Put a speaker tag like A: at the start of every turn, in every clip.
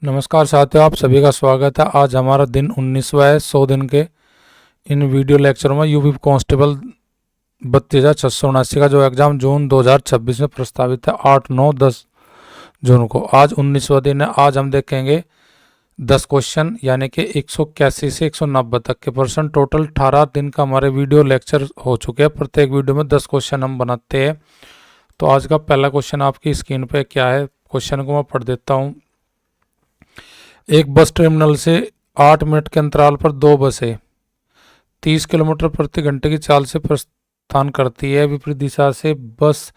A: नमस्कार साथियों, आप सभी का स्वागत है। आज हमारा दिन 19वां है 100 दिन के इन वीडियो लेक्चर में यूपी कांस्टेबल 32,679 का जो एग्ज़ाम जून 2026 में प्रस्तावित है 8, 9, 10 जून को। आज 19वां दिन है। आज हम देखेंगे 10 क्वेश्चन यानी कि 181 से 190 तक के प्रश्न। टोटल 18 दिन का हमारे वीडियो लेक्चर हो चुके हैं। प्रत्येक वीडियो में 10 क्वेश्चन हम बनाते हैं। तो आज का पहला क्वेश्चन आपकी स्क्रीन पे क्या है, क्वेश्चन को मैं पढ़ देता हूँ। एक बस टर्मिनल से 8 मिनट के अंतराल पर 2 बसें 30 किलोमीटर प्रति घंटे की चाल से प्रस्थान करती है। विपरीत दिशा से बस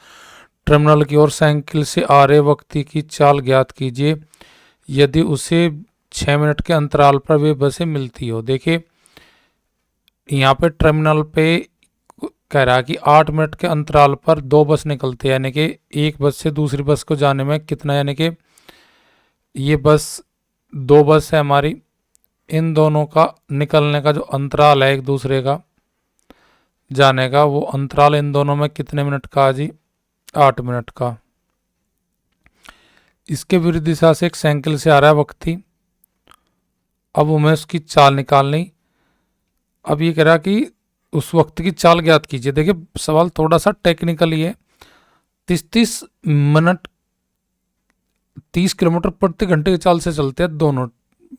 A: टर्मिनल की ओर साइकिल से आ रहे व्यक्ति की चाल ज्ञात कीजिए यदि उसे 6 मिनट के अंतराल पर वे बसें मिलती हो। देखिए यहाँ पे टर्मिनल पे कह रहा है कि 8 मिनट के अंतराल पर 2 बस निकलती है, यानी कि एक बस से दूसरी बस को जाने में कितना, यानी कि ये बस 2 बस है हमारी, इन दोनों का निकलने का जो अंतराल है एक दूसरे का जाने का, वो अंतराल इन दोनों में कितने मिनट का है जी? 8 मिनट का। इसके विरुद्ध दिशा से एक साइकिल से आ रहा है व्यक्ति, अब हमें उसकी चाल निकालनी। अब ये कह रहा कि उस वक्त की चाल ज्ञात कीजिए। देखिए सवाल थोड़ा सा टेक्निकल ही है। 30 मिनट 30 किलोमीटर प्रति घंटे की चाल से चलते हैं दोनों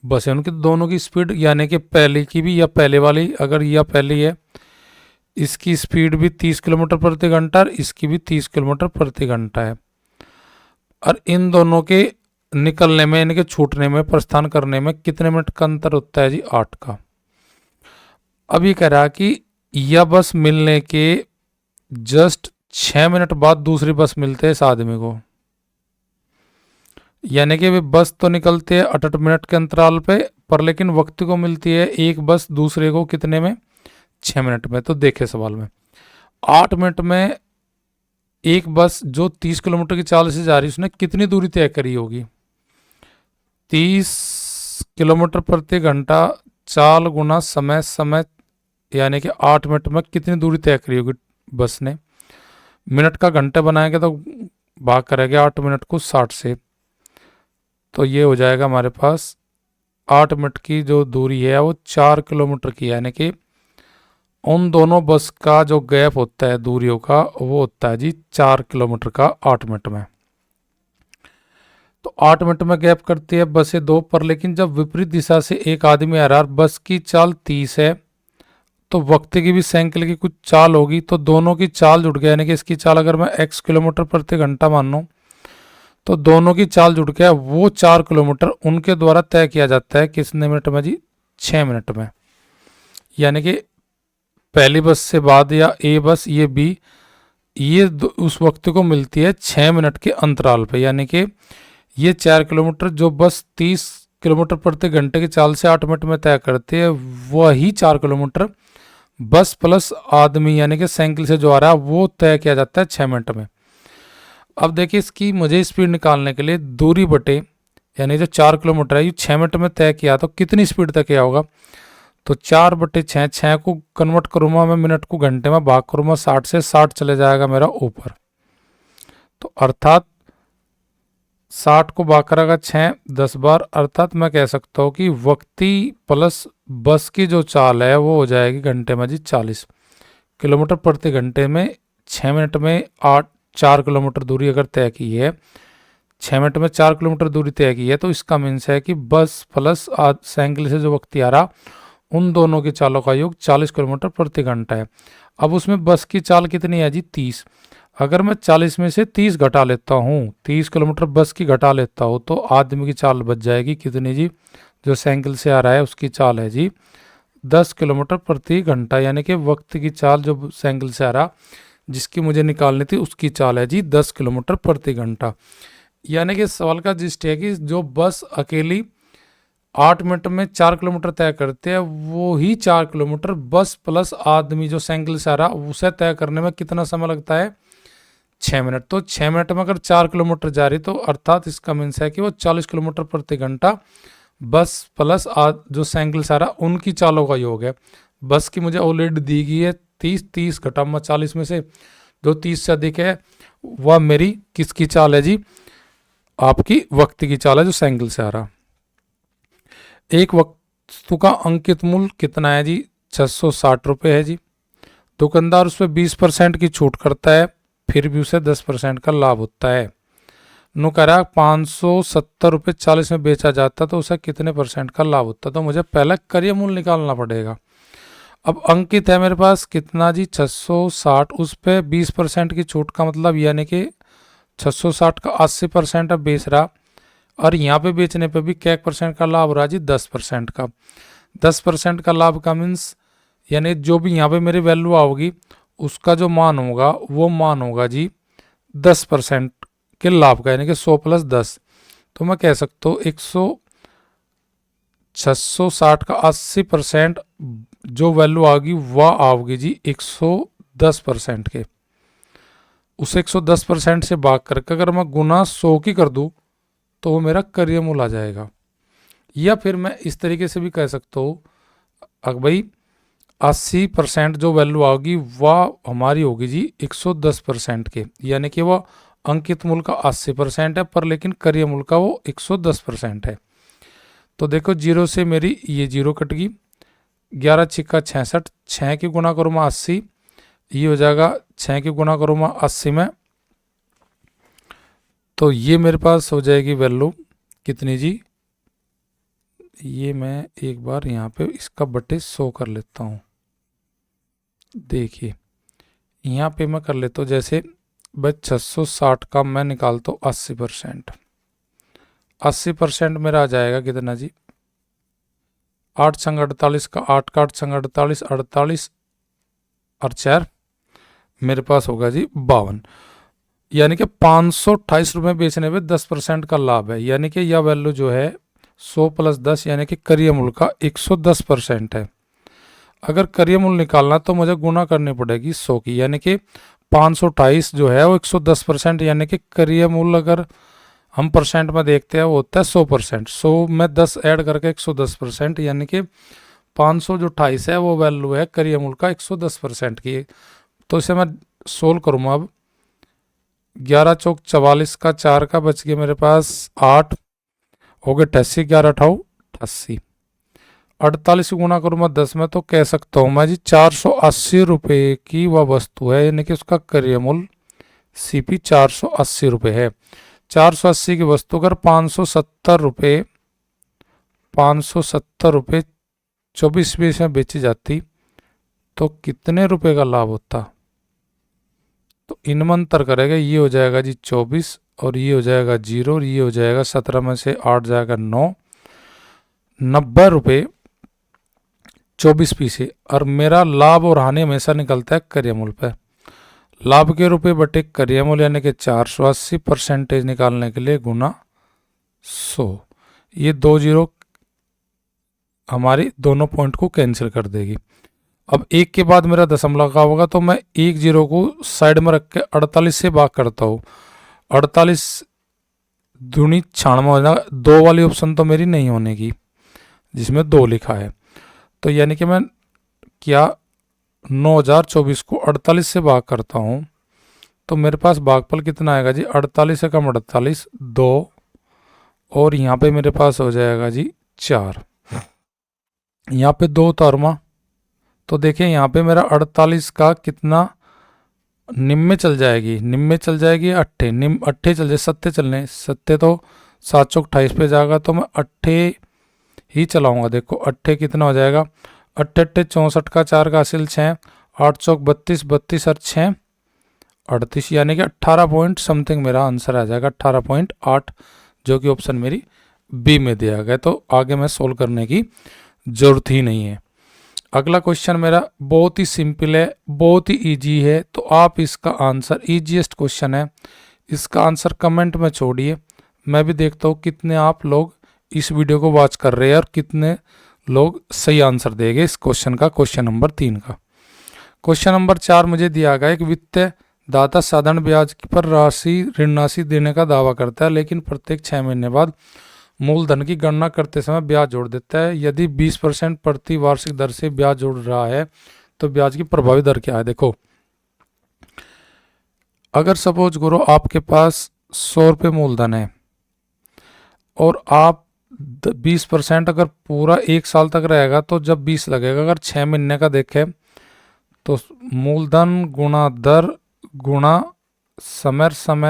A: बसें, उनकी दोनों की स्पीड, यानी कि पहले की भी या पहले वाली, अगर यह पहली है इसकी स्पीड भी 30 किलोमीटर प्रति घंटा और इसकी भी 30 किलोमीटर प्रति घंटा है। और इन दोनों के निकलने में, इनके छूटने में, प्रस्थान करने में कितने मिनट का अंतर होता है जी? 8 का। अब ये कह रहा कि यह बस मिलने के जस्ट 6 मिनट बाद दूसरी बस मिलते है इस आदमी को, यानी कि वे बस तो निकलते हैं 8 मिनट के अंतराल पे, पर लेकिन वक्त को मिलती है एक बस दूसरे को कितने में? 6 मिनट में। तो देखे सवाल में 8 मिनट में एक बस जो 30 किलोमीटर की चाल से जा रही है उसने कितनी दूरी तय करी होगी? 30 किलोमीटर प्रति घंटा चाल गुना समय, समय यानी कि 8 मिनट में कितनी दूरी तय करी होगी बस ने? मिनट का घंटे बनाएंगे तो भाग करेंगे 8 मिनट को 60 से, तो ये हो जाएगा हमारे पास 8 मिनट की जो दूरी है वो 4 किलोमीटर की है, यानी कि उन दोनों बस का जो गैप होता है दूरियों का वो होता है जी 4 किलोमीटर का 8 मिनट में। तो 8 मिनट में गैप करती है बसें 2 पर, लेकिन जब विपरीत दिशा से एक आदमी आ रहा है, बस की चाल 30 है तो वक्त की भी साइकिल की कुछ चाल होगी, तो दोनों की चाल जुड़ गया, यानी कि इसकी चाल अगर मैं x किलोमीटर प्रति घंटा मान लूँ तो दोनों की चाल जुड़ गया, वो 4 किलोमीटर उनके द्वारा तय किया जाता है कितने मिनट में जी? 6 मिनट में। यानी कि पहली बस से बाद या ए बस ये बी, ये उस वक्त को मिलती है 6 मिनट के अंतराल पे, यानी कि ये 4 किलोमीटर जो बस 30 किलोमीटर प्रति घंटे की चाल से 8 मिनट में तय करती है, वही 4 किलोमीटर बस प्लस आदमी यानी कि साइकिल से जो आ रहा है वो तय किया जाता है 6 मिनट में। अब देखिए इसकी मुझे स्पीड निकालने के लिए दूरी बटे, यानी जो 4 किलोमीटर है ये 6 मिनट में तय किया तो कितनी स्पीड तक किया होगा? तो 4/6, 6 को कन्वर्ट करूँगा मैं मिनट को घंटे में, भाग करूँगा 60 से, 60 चले जाएगा मेरा ऊपर, तो अर्थात 60 को भाग करेगा 6 10 बार, अर्थात मैं कह सकता हूँ कि वक्ती प्लस बस की जो चाल है वो हो जाएगी घंटे में जी 40 किलोमीटर प्रति घंटे में। 6 मिनट में 4 किलोमीटर दूरी अगर तय की है, 6 मिनट में 4 किलोमीटर दूरी तय की है, तो इसका मीन्स है कि बस प्लस साइकिल से जो व्यक्ति आ रहा उन दोनों की चालों का योग 40 किलोमीटर प्रति घंटा है। अब उसमें बस की चाल कितनी है जी? 30। अगर मैं 40 में से 30 घटा लेता हूँ, 30 किलोमीटर बस की घटा लेता हूँ, तो आदमी की चाल बच जाएगी कितनी जी? जो साइकिल से आ रहा है उसकी चाल है जी 10 किलोमीटर प्रति घंटा, यानी कि वक्त की चाल जो साइकिल से आ रहा जिसकी मुझे निकालनी थी उसकी चाल है जी 10 किलोमीटर प्रति घंटा। यानी कि सवाल का जिस्ट है कि जो बस अकेली 8 मिनट में 4 किलोमीटर तय करते हैं, वो ही 4 किलोमीटर बस प्लस आदमी जो साइकिल से आ रहा उसे तय करने में कितना समय लगता है? 6 मिनट। तो 6 मिनट में अगर 4 किलोमीटर जा रही तो अर्थात इसका मीन्स है कि वो 40 किलोमीटर प्रति घंटा बस प्लस जो साइकिल से आ रहा उनकी चालों का योग है। बस की मुझे ऑलरेडी दी गई है 30 घटा 40 में से जो 30 से अधिक है वह मेरी किसकी चाल है जी? आपकी वक्त की चाल है जो साइकिल से आ रहा। एक वस्तु का अंकित मूल्य कितना है जी, 660 रुपये है जी। दुकानदार उस पर 20% की छूट करता है, फिर भी उसे 10% का लाभ होता है। नु कह रहा 570 रुपये 40 में बेचा जाता तो उसे कितने परसेंट का लाभ होता। तो मुझे पहले क्रय मूल्य निकालना पड़ेगा। अब अंकित है मेरे पास कितना जी, 660, उस पे 20% की छूट का मतलब यानी कि 660 का 80% अब बेच रहा, और यहाँ पे बेचने पे भी क्या परसेंट का लाभ हो रहा जी, 10% का। 10% का लाभ का मीन्स यानी जो भी यहाँ पे मेरी वैल्यू आओगी उसका जो मान होगा वो मान होगा जी 10% के लाभ का, यानी कि 100 + 10। तो मैं कह सकता हूँ 660 का 80% जो वैल्यू आएगी वह आओगी जी 110% के। उसे 110% से भाग करके अगर मैं गुना 100 की कर दूं तो वो मेरा क्रय मूल्य आ जाएगा। या फिर मैं इस तरीके से भी कह सकता हूँ, अगर भाई 80% जो वैल्यू आएगी वह हमारी होगी जी 110% के, यानी कि वह अंकित मूल्य का 80% है पर लेकिन क्रय मूल्य का वो 110% है। तो देखो जीरो से मेरी ये जीरो कट गई, 11 छिक्का 66, 6 की गुना करूँ मैं 80, ये हो जाएगा 6 की गुना करूँ मैं 80 में, तो ये मेरे पास हो जाएगी वैल्यू कितनी जी, ये मैं एक बार यहाँ पे इसका बटे 100 कर लेता हूँ। देखिए यहाँ पे मैं कर लेता हूँ, जैसे भाई 660 का मैं निकालता हूँ 80%, 80% मेरा आ जाएगा कितना जी, 8 संग 48 का 8 का 8 संग 48, 48 और 4 मेरे पास होगा जी 52, यानी कि 528 रुपये बेचने पे 10% का लाभ है, यानी कि यह वैल्यू जो है 100 + 10 यानी कि क्रय मूल्य का 110% है। अगर क्रय मूल्य निकालना तो मुझे गुना करनी पड़ेगी 100 की, यानी कि 528 जो है वो 110% यानी कि क्रय मूल्य अगर हम परसेंट में देखते हैं वो होता है 100%। 100 में 10 ऐड करके 110% यानी कि 528 है वो वैल्यू है क्रय मूल्य का 110% की। तो इसे मैं सोल्व करूँगा। अब 11 चौक 44 का 4 का बच गया मेरे पास 8 हो गए 88, 11 अठाऊ 88, 48 गुना करूँ मैं 10 में तो कह सकता हूँ मैं जी 480 रुपये की वह वस्तु है, यानी कि उसका क्रय मूल्य CP 480 रुपये है। 480 की वस्तु अगर 570 रुपये 24 पैसे में बेची जाती तो कितने रुपए का लाभ होता। तो इनमें अंतर करेगा, ये हो जाएगा जी 24 और ये हो जाएगा 0 और ये हो जाएगा 17 में से 8 जाएगा 9, 90 रुपये 24 पैसे। और मेरा लाभ और हानि हमेशा निकलता है क्रय मूल्य पे। लाभ के रुपए बटे क्रय मूल्य यानी कि 480% निकालने के लिए गुना 100, ये 2 जीरो हमारी दोनों पॉइंट को कैंसिल कर देगी। अब एक के बाद मेरा दशमलव का होगा तो मैं एक जीरो को साइड में रख के 48 से भाग करता हूँ। 48 दूनी 96 हो जाएगा। 2 वाली ऑप्शन तो मेरी नहीं होने की जिसमें 2 लिखा है, तो यानी कि मैं क्या 9024 को 48 से भाग करता हूँ तो मेरे पास भागफल कितना आएगा जी 48 से कम 48 2 और यहाँ पे मेरे पास हो जाएगा जी 4, यहाँ पे 2 तौरमा। तो देखिए यहाँ पे मेरा 48 का कितना निम्न चल जाएगी, निम्न चल जाएगी अट्ठे, अट्ठे चल जाए सत्ते चलने, सत्ते तो 7 चौक 28 पे जाएगा तो मैं अट्ठे ही चलाऊंगा। देखो अट्ठे कितना हो जाएगा, अट्ठे अट्ठे 64 का 4 का हासिल 6, 8 चौक 32, 32 और 6 38, यानी कि 18 पॉइंट समथिंग मेरा आंसर आ जाएगा 18.8, जो कि ऑप्शन मेरी बी में दिया गया। तो आगे मैं सोल्व करने की जरूरत ही नहीं है। अगला क्वेश्चन मेरा बहुत ही सिंपल है, बहुत ही इजी है, तो आप इसका आंसर इजीएस्ट क्वेश्चन है, इसका आंसर कमेंट में छोड़िए। मैं भी देखता हूँ कितने आप लोग इस वीडियो को वॉच कर रहे हैं और कितने लोग सही आंसर देंगे इस क्वेश्चन का, क्वेश्चन नंबर 3 का। क्वेश्चन नंबर 4 मुझे दिया गया, एक वित्तीय दाता साधारण ब्याज पर ऋण राशि देने का दावा करता है, लेकिन प्रत्येक 6 महीने बाद मूलधन की गणना करते समय ब्याज जोड़ देता है। यदि 20% प्रति वार्षिक दर से ब्याज जोड़ रहा है तो ब्याज की प्रभावी दर क्या है। देखो अगर सपोज करो आपके पास 100 रुपये मूलधन है और आप 20% अगर पूरा 1 साल तक रहेगा तो जब 20 लगेगा। अगर 6 महीने का देखें तो मूलधन गुणा दर गुणा समय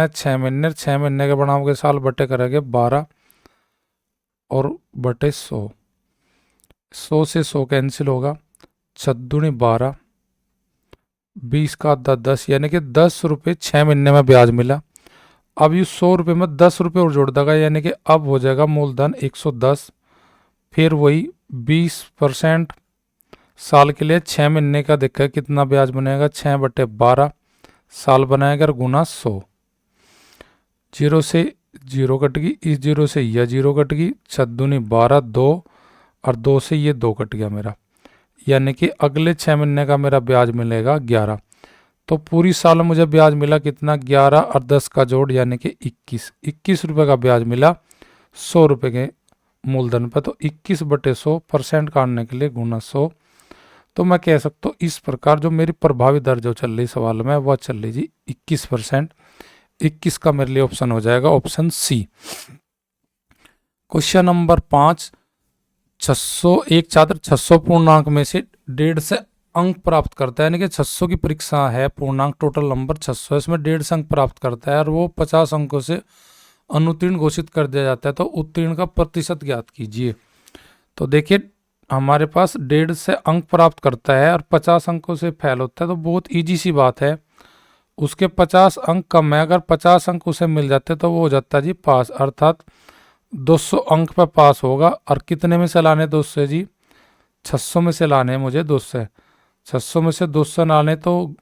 A: 6 महीने के बनाओगे साल बटे करेंगे 12 और बटे 100 से 100 कैंसिल होगा, 6×12, 20 का 10, यानी कि 10 रुपये 6 महीने में ब्याज मिला। अब ये 100 रुपये में 10 रुपये और जोड़ देगा, यानी कि अब हो जाएगा मूलधन 110। फिर वही 20% साल के लिए 6 महीने का देखा कितना ब्याज बनेगा, 6/12 साल बनाएगा और गुना 100। 0 से 0 कट गई, इस 0 से यह 0 कट गई, 6×12 2 और 2 से ये 2 कट गया मेरा, यानी कि अगले 6 महीने का मेरा ब्याज मिलेगा 11। तो पूरी साल मुझे ब्याज मिला कितना, 11 और 10 का जोड़ यानी कि 21 रुपये का ब्याज मिला 100 रुपये के मूलधन पर। तो 21/100% काटने के लिए गुना 100। तो मैं कह सकता हूँ इस प्रकार जो मेरी प्रभावी दर जो चल रही सवाल में वह चल रही जी 21%। 21 का मेरे लिए ऑप्शन हो जाएगा ऑप्शन सी। क्वेश्चन नंबर 5, 600 एक छात्र 600 पूर्णांक में से 1.5 से अंक प्राप्त करता है, यानी कि 600 की परीक्षा है, पूर्णांक टोटल नंबर 600 है, इसमें 1.5 से अंक प्राप्त करता है और वो 50 अंकों से अनुत्तीर्ण घोषित कर दिया जाता है। तो उत्तीर्ण का प्रतिशत ज्ञात कीजिए। तो देखिए हमारे पास 1.5 से अंक प्राप्त करता है और 50 अंकों से फेल होता है, तो बहुत इजी सी बात है। उसके 50 अंक कम है, अगर 50 अंक उसे मिल जाते तो वो हो जाता है जी पास, अर्थात 200 अंक पर पास होगा। और कितने में से लाने 200 जी, 600 में से लाने मुझे 200, 600 में से 200 लाने तो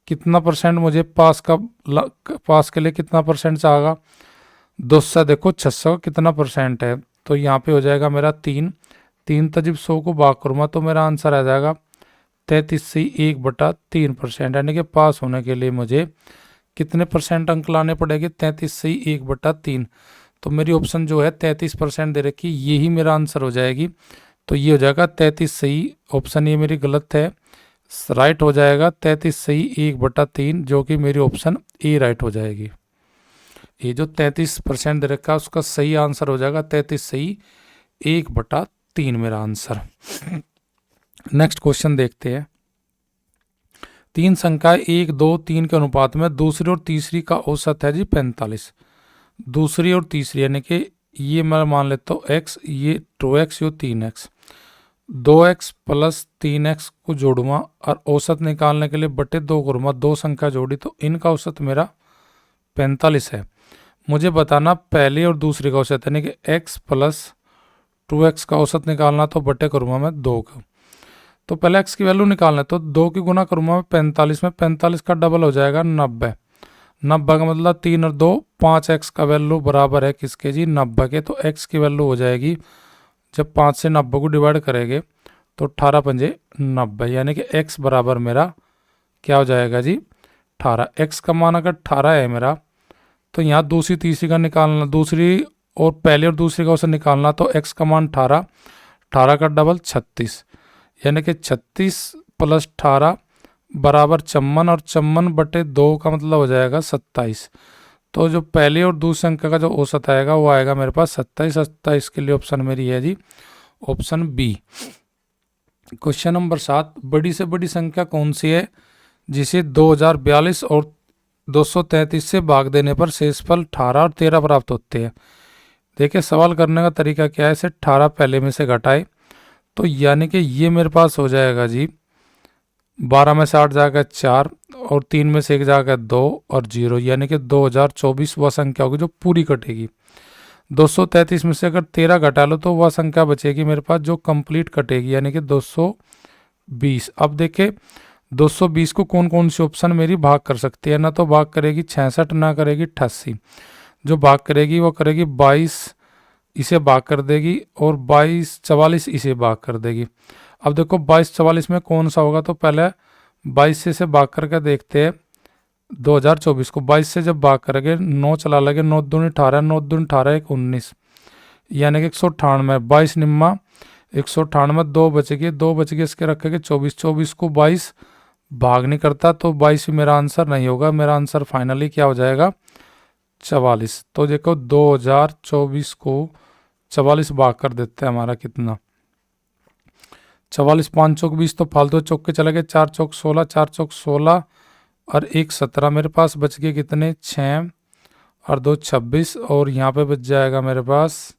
A: कितना परसेंट मुझे पास के लिए कितना परसेंट चाहेगा, 200 देखो 600 का कितना परसेंट है, तो यहाँ पे हो जाएगा मेरा 3 तो जब 100 को भाग करूँगा तो मेरा आंसर आ जाएगा 33 से 1/3%, यानी कि पास होने के लिए मुझे कितने परसेंट अंक लाने पड़ेंगे, 33 से 1/3। तो मेरी ऑप्शन जो है 33% दे रखी, यही मेरा आंसर हो जाएगी। तो ये हो जाएगा 33 सही, ऑप्शन ये मेरी गलत है, राइट हो जाएगा 33 सही 1/3, जो कि मेरी ऑप्शन ए राइट हो जाएगी। ये जो 33% दे रखा है उसका सही आंसर हो जाएगा 33 सही 1/3 मेरा आंसर। नेक्स्ट क्वेश्चन देखते हैं। 3 संख्या 1, 2, 3 के अनुपात में दूसरी और तीसरी का औसत है जी 45। दूसरी और तीसरी यानी कि ये मैं मान लेता हूँ x, ये 2x, ये 3x, 2x प्लस 3x को जोड़ूंगा और औसत निकालने के लिए बटे 2 करूँगा, 2 संख्या जोड़ी तो इनका औसत मेरा 45 है। मुझे बताना पहली और दूसरी का औसत, यानी कि x प्लस 2x का औसत निकालना, तो बटे करूँगा मैं 2 का। तो पहले x की वैल्यू निकालना है तो 2 की गुना करूँगा मैं 45 में, 45 का डबल हो जाएगा 90। 90 का मतलब 3 और 2 5x का वैल्यू बराबर है किसके जी 90 के। तो x की वैल्यू हो जाएगी, जब 5 से 90 को डिवाइड करेंगे तो 18 पंजे 90, यानी कि x बराबर मेरा क्या हो जाएगा जी 18। x का मान अगर 18 है मेरा, तो यहाँ दूसरी तीसरी का निकालना, दूसरी और पहले और दूसरी का औसत निकालना, तो x का मान 18, 18 का डबल 36, यानी कि 36 प्लस 18 बराबर 54 और 54/2 का मतलब हो जाएगा 27। तो जो पहले और दूसरे अंक का जो औसत आएगा वो आएगा मेरे पास 27। 27 के लिए ऑप्शन मेरी है जी ऑप्शन बी। क्वेश्चन नंबर 7, बड़ी से बड़ी संख्या कौन सी है जिसे 2042 और 233 से भाग देने पर शेषफल 18 और 13 प्राप्त होते हैं। देखिए सवाल करने का तरीका क्या है, इसे 18 पहले में से घटाए, तो यानी कि ये मेरे पास हो जाएगा जी 12 में से 8 जाएगा 4 और 3 में से 1 जाएगा 2 और 0, यानी कि 2024 वह संख्या होगी जो पूरी कटेगी। 233 में से अगर 13 घटा लो तो वह संख्या बचेगी मेरे पास जो कंप्लीट कटेगी, यानी कि 220। अब देखे 220 को कौन कौन सी ऑप्शन मेरी भाग कर सकती है, ना तो भाग करेगी 66, ना करेगी 88। जो भाग करेगी वो करेगी 22 इसे भाग कर देगी और 22 44 इसे भाग कर देगी। अब देखो 22 44 में कौन सा होगा, तो पहले 22 से इसे भाग करके देखते हैं। 2024 को 22 से जब भाग करेंगे 9 चला लगे, 9 दूनी 18, 9 दूनी 18 1 19, यानी कि 198। 22 निम्मा 198, 2 बचेगी, 2 बचेगी इसके रखेंगे 24, 24 को 22 भाग नहीं करता तो 22 भी मेरा आंसर नहीं होगा। मेरा आंसर फाइनली क्या हो जाएगा 44। तो देखो 2024 को 44 भाग कर देते हैं हमारा कितना, 44 5 चौक 20, तो फालतू चौक के चले गए, 4 चौक 16, 4 चौक 16 और 1 17, मेरे पास बच गए कितने 6 और 2 26, और यहाँ पे बच जाएगा मेरे पास,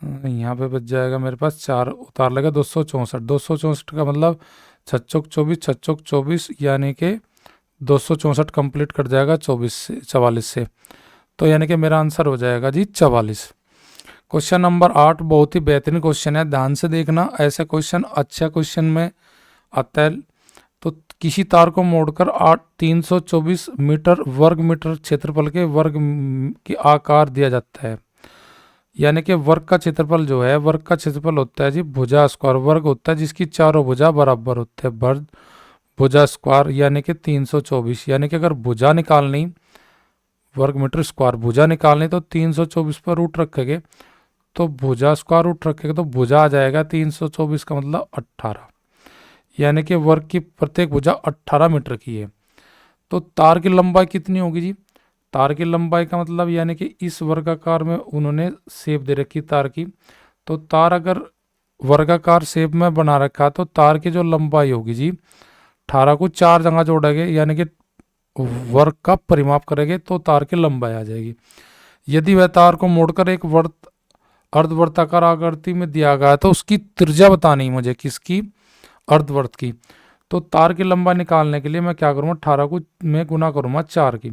A: यहाँ पे बच जाएगा मेरे पास 4 उतार लेगा 264, 264 का मतलब 6 चौक 24, 6 चौक 24 यानी कि 264 कंप्लीट कर जाएगा 24 से 44 से, तो यानी कि मेरा आंसर हो जाएगा जी 44। क्वेश्चन नंबर 8 बहुत ही बेहतरीन क्वेश्चन है, ध्यान से देखना, ऐसे क्वेश्चन अच्छा क्वेश्चन में आता है। तो किसी तार को मोड़कर 324 मीटर वर्ग मीटर क्षेत्रफल के वर्ग की आकार दिया जाता है, यानी कि वर्ग का क्षेत्रफल जो है, वर्ग का क्षेत्रफल होता है जी भुजा स्क्वायर, वर्ग होता है जिसकी चारों भुजा बराबर होते हैं, वर्ग भुजा स्क्वायर यानी कि 324, यानी कि अगर भुजा निकालनी, वर्ग मीटर स्क्वायर भुजा निकालनी तो 324 पर रूट रखेंगे, तो भुजा स्क्वायर रूट रखेंगे तो भुजा आ जाएगा 324 का मतलब 18, यानी कि वर्ग की प्रत्येक भुजा 18 मीटर की है। तो तार की लंबाई कितनी होगी जी, तार की लंबाई का मतलब यानी कि इस वर्गाकार में उन्होंने शेप दे रखी तार की, तो तार अगर वर्गाकार शेप में बना रखा तो तार की जो लंबाई होगी जी 18 को 4 जगह जोड़ेंगे यानी कि वर्ग का परिमाप करेंगे तो तार की लंबाई आ जाएगी। यदि वह तार को मोड़कर एक अर्धवर्ताकार आकृति में दिया गया है तो उसकी त्रिज्या बतानी है मुझे, किसकी, अर्धवर्त की। तो तार की लंबाई निकालने के लिए मैं क्या करूँगा, 18 को मैं गुना करूँगा 4 की,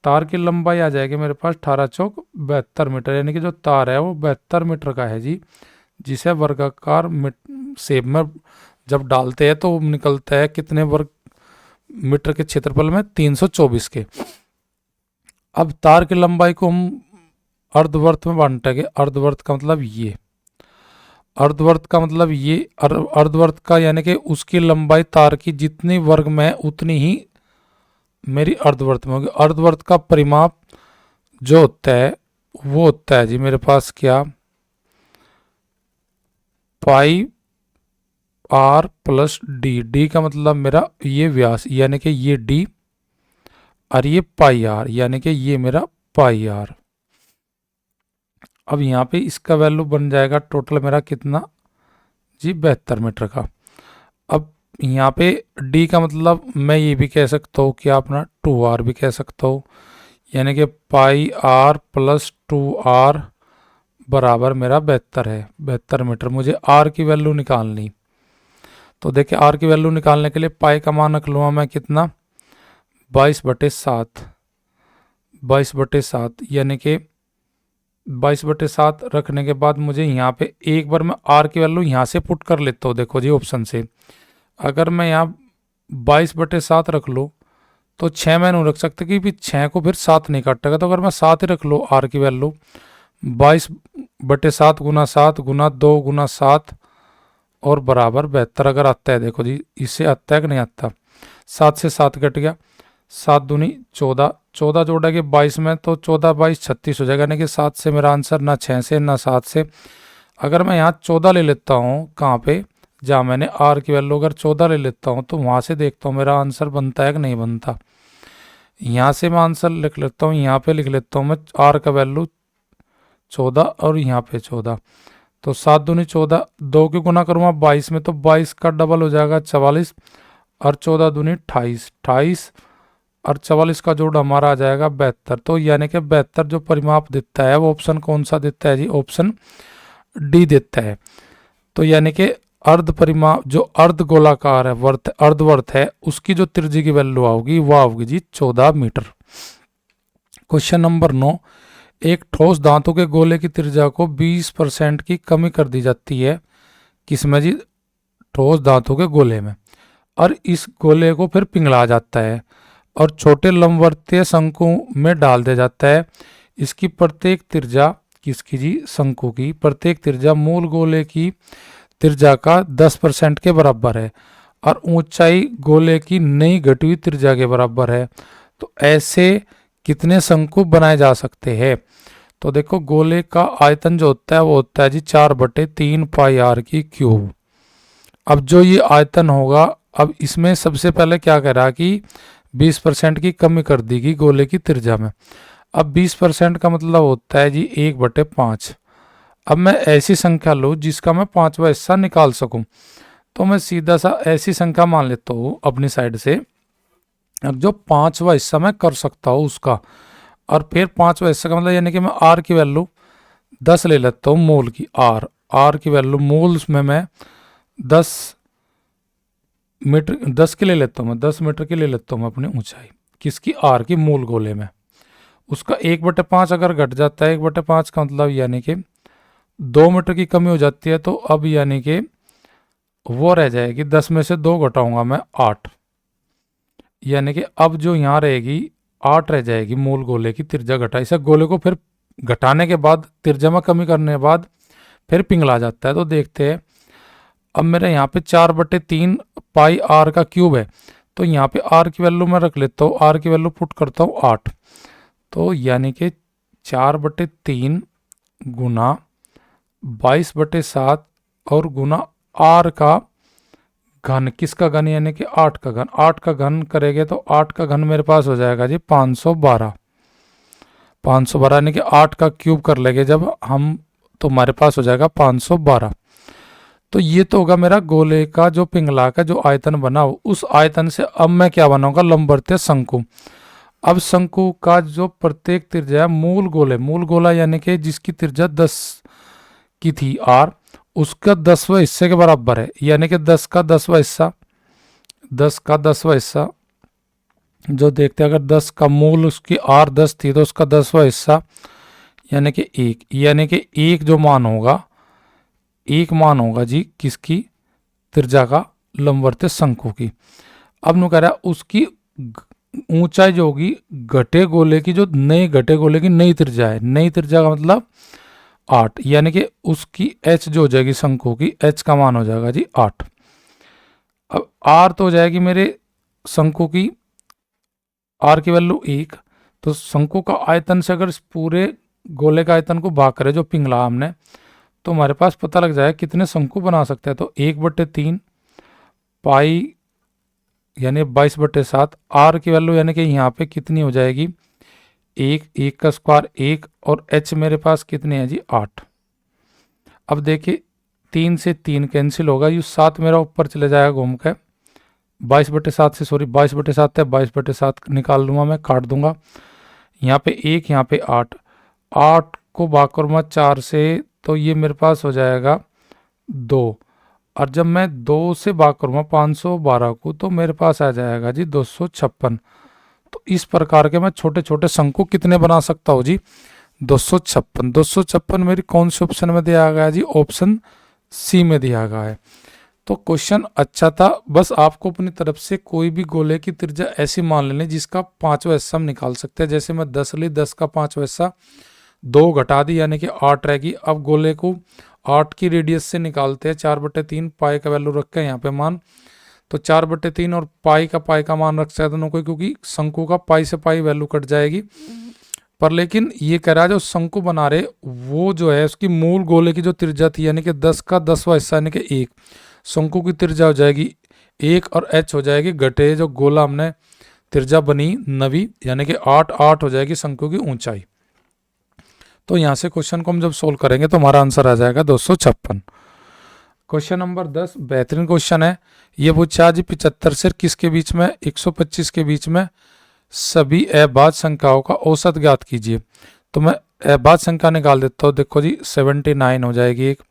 A: तार की लंबाई आ जाएगी मेरे पास 18 चौक 72 मीटर, यानी कि जो तार है वो 72 मीटर का है जी, जिसे वर्गाकार शेप में जब डालते हैं तो निकलता है कितने वर्ग मीटर के क्षेत्रफल में, 324 के। अब तार की लंबाई को हम अर्धवर्त में बांटेंगे, अर्धवर्त का मतलब ये, अर्धवर्त का मतलब ये, अर्धवर्त का यानी कि उसकी लंबाई तार की जितनी वर्ग में है उतनी ही मेरी अर्धवर्त में होगी। अर्धवर्त का परिमाप जो होता है वो होता है जी मेरे पास क्या, पाई आर प्लस डी, डी का मतलब मेरा ये व्यास यानी कि ये डी, और ये पाई आर यानी कि ये मेरा पाई आर। अब यहाँ पे इसका वैल्यू बन जाएगा टोटल मेरा कितना जी 72 मीटर का। अब यहाँ पे डी का मतलब मैं ये भी कह सकता हूँ कि अपना 2r भी कह सकता हूँ, यानी कि पाई आर प्लस 2r बराबर मेरा 72 है, 72 मीटर। मुझे आर की वैल्यू निकालनी, तो देखिए आर की वैल्यू निकालने के लिए पाई का मान रख लूँगा मैं कितना 22/7, 22/7 यानी कि 22/7 रखने के बाद मुझे यहाँ पे एक बार मैं आर की वैल्यू यहाँ से पुट कर लेता हूँ। देखो जी ऑप्शन से अगर मैं यहाँ 22/7 रख लूँ तो 6 मैं नहीं रख सकता क्योंकि 6 को फिर 7 नहीं काटेगा, तो अगर मैं 7 ही रख लूँ आर की वैल्यू 22/7 गुना 7 गुना 2 गुना 7 और बराबर 72 अगर आता है। देखो जी इससे आता है कि नहीं आता, 7 से 7 कट गया, 7 दूनी 14, 14 जोड़ेंगे 22 में तो 14 22 36 हो जाएगा, यानी कि 7 से मेरा आंसर ना 6 से ना 7 से। अगर मैं यहाँ 14 ले लेता हूँ कहाँ पे, जहाँ मैंने आर की वैल्यू अगर 14 ले लेता हूँ तो वहाँ से देखता हूँ मेरा आंसर बनता है कि नहीं बनता। यहाँ से मैं आंसर लिख लेता हूँ, यहाँ पे लिख लेता हूँ मैं आर का वैल्यू 14 और यहाँ पे 14, तो 7 दूनी 14, 2 की गुना करूँगा 22 में तो 22 का डबल हो जाएगा 44 और 14 दूनी 28, 28 और 44 का जोड़ हमारा आ जाएगा 72। तो यानी कि 72 जो परिमाप देता है वो ऑप्शन कौन सा देता है जी, ऑप्शन डी देता है। तो यानी कि अर्ध परिमाप जो अर्ध गोलाकार है वर्त अर्धवर्त है उसकी जो त्रिज्या की वैल्यू आओगी वो आओगी जी 14 मीटर। क्वेश्चन नंबर 9, एक ठोस धातु के गोले की त्रिज्या को 20% की कमी कर दी जाती है, किसमें जी, ठोस धातु के गोले में, और इस गोले को फिर पिघला जाता है और छोटे लंबवर्तीय शंकु में डाल दिया जाता है। इसकी प्रत्येक त्रिज्या, किसकी जी, शंकु की प्रत्येक त्रिज्या मूल गोले की त्रिज्या का 10% के बराबर है और ऊंचाई गोले की नई घटी हुई त्रिज्या के बराबर है। तो ऐसे कितने शंकु बनाए जा सकते हैं। तो देखो गोले का आयतन जो होता है वो होता है जी 4/3 पाई आर की क्यूब। अब जो ये आयतन होगा, अब इसमें सबसे पहले क्या कह रहा कि 20% की कमी कर दी गई गोले की त्रिज्या में। अब 20% का मतलब होता है जी 1/5, अब मैं ऐसी संख्या लूँ जिसका मैं पांचवा हिस्सा निकाल सकूं, तो मैं सीधा सा ऐसी संख्या मान लेता हूँ अपनी साइड से। अब जो पांचवा हिस्सा मैं कर सकता हूँ उसका, और फिर पांचवा हिस्सा का मतलब यानी कि मैं आर की वैल्यू 10 ले लेता हूँ मूल की। आर की वैल्यू मूल में मैं 10 मीटर 10 की ले लेता हूँ, मैं 10 मीटर की ले लेता हूँ मैं अपनी ऊंचाई किसकी, आर की मूल गोले में। उसका 1/5 अगर घट जाता है, 1/5 का मतलब यानी कि 2 मीटर की कमी हो जाती है, तो अब यानी कि वो रह जाएगी 10 में से 2 घटाऊंगा मैं 8, यानी कि अब जो यहाँ रहेगी 8 रह जाएगी मूल गोले की त्रिज्या घटा। इसे गोले को फिर घटाने के बाद त्रिज्या में कमी करने के बाद फिर पिघला जाता है। तो देखते हैं, अब मेरे यहाँ पे 4/3 पाई आर का क्यूब है, तो यहाँ पे आर की वैल्यू मैं रख लेता हूँ, आर की वैल्यू पुट करता हूँ 8, तो यानी कि 4/3 गुना 22/7 और गुना आर का घन, किसका घन यानी कि 8 का घन। 8 का घन करेंगे तो 8 का घन मेरे पास हो जाएगा जी 512। 512 यानी कि 8 का क्यूब कर लेंगे जब हम, तो हमारे पास हो जाएगा 512। तो ये तो होगा मेरा गोले का जो पिंगला का जो आयतन बना, उस आयतन से अब मैं क्या बनाऊंगा, लंबवर्तीय शंकु। अब शंकु का जो प्रत्येक त्रिज्या मूल गोला यानी कि जिसकी त्रिज्या 10 की थी आर, उसका 10वां हिस्से के बराबर है, यानी कि 10 का 10वां हिस्सा, 10 का 10वां हिस्सा जो देखते हैं, अगर 10 का मूल उसकी आर 10 थी तो उसका 10वां हिस्सा यानी कि 1, यानी कि एक जो मान होगा, एक मान होगा जी किसकी, त्रिज्या का लंबवर्तीय शंकु की। अब नु कह रहा है उसकी ऊंचाई जो होगी घटे गोले की, जो नए घटे गोले की नई त्रिज्या है, नई त्रिज्या का मतलब 8, यानी कि उसकी एच जो हो जाएगी शंकु की, एच का मान हो जाएगा जी 8। अब आर तो हो जाएगी मेरे शंकु की, आर की वैल्यू 1, तो शंकु का आयतन से अगर इस पूरे गोले का आयतन को भाग करें जो पिघला हमने, तो हमारे पास पता लग जाएगा कितने शंकु बना सकते हैं। तो 1/3 पाई यानी 22/7, आर की वैल्यू यानी कि यहाँ पे कितनी हो जाएगी, 1 का स्क्वायर 1, और एच मेरे पास कितनी है जी 8। अब देखिए 3 से 3 कैंसिल होगा, ये 7 मेरा ऊपर चले जाएगा घूम के, 22/7 से, सॉरी 22/7 है, 22/7 निकाल लूँगा मैं, काट दूंगा। यहाँ पे 1, यहाँ पे 8, 8 को भाग करूँगा 4 से, तो ये मेरे पास हो जाएगा 2, और जब मैं 2 से भाग करूँगा 512 को, तो मेरे पास आ जाएगा जी 256। तो इस प्रकार के मैं छोटे छोटे शंकु कितने बना सकता हूँ जी, 256। 256 मेरी कौन से ऑप्शन में दिया गया है जी, ऑप्शन सी में दिया गया है। तो क्वेश्चन अच्छा था, बस आपको अपनी तरफ से कोई भी गोले की त्रिज्या ऐसी मान लेनी जिसका पांचवा हिस्सा हम निकाल सकते हैं। जैसे मैं 10 ली, 10 का पांचवा हिस्सा 2 घटा दी यानी कि 8 रहेगी। अब गोले को 8 की रेडियस से निकालते हैं, 4/3 पाई का वैल्यू रख के यहाँ पे मान, तो 4/3 और पाई का मान रख सकते हैं दोनों को, क्योंकि शंकु का पाई से पाई वैल्यू कट जाएगी। पर लेकिन ये कह रहा है जो शंकु बना रहे वो जो है उसकी मूल गोले की जो त्रिज्या थी यानी कि 10 का 10वां हिस्सा यानी कि 1, शंकु की त्रिज्या हो जाएगी 1 और एच हो जाएगी घटे जो गोला हमने त्रिज्या बनी नवी, यानी कि 8 हो जाएगी शंकु की ऊंचाई। तो यहाँ से क्वेश्चन को हम जब सोल्व करेंगे तो हमारा आंसर आ जाएगा 256। क्वेश्चन नंबर 10 बेहतरीन क्वेश्चन है। ये पूछा जी 75 से किसके बीच में 125 के बीच में सभी अभाज्य संख्याओं का औसत ज्ञात कीजिए। तो मैं अभाज्य संख्या निकाल देता हूँ। देखो जी 79 हो जाएगी, एक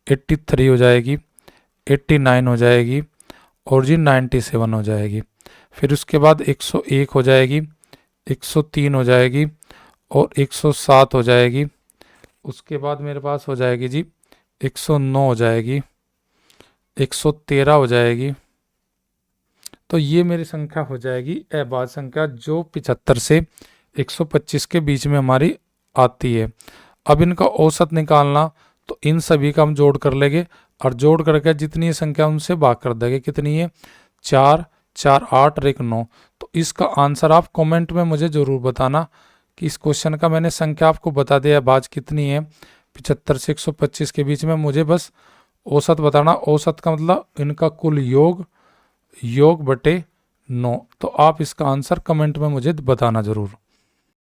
A: 83 हो जाएगी, 89 हो जाएगी और जी 97 हो जाएगी। फिर उसके बाद 101 हो जाएगी, 103 हो जाएगी और 107 हो जाएगी। उसके बाद मेरे पास हो जाएगी जी 109 हो जाएगी, 113 हो जाएगी। तो ये मेरी संख्या हो जाएगी अभाज्य संख्या जो 75 से 125 के बीच में हमारी आती है। अब इनका औसत निकालना, तो इन सभी का हम जोड़ कर लेंगे और जोड़ करके जितनी संख्या उनसे भाग कर देंगे। कितनी है 4, 4, 8 और 1, 9। तो इसका आंसर आप कमेंट में मुझे ज़रूर बताना कि इस क्वेश्चन का मैंने संख्या आपको बता दिया अभाज्य कितनी है 75 से 125 के बीच में। मुझे बस औसत बताना। औसत का मतलब इनका कुल योग बटे 9। तो आप इसका आंसर कमेंट में मुझे बताना ज़रूर।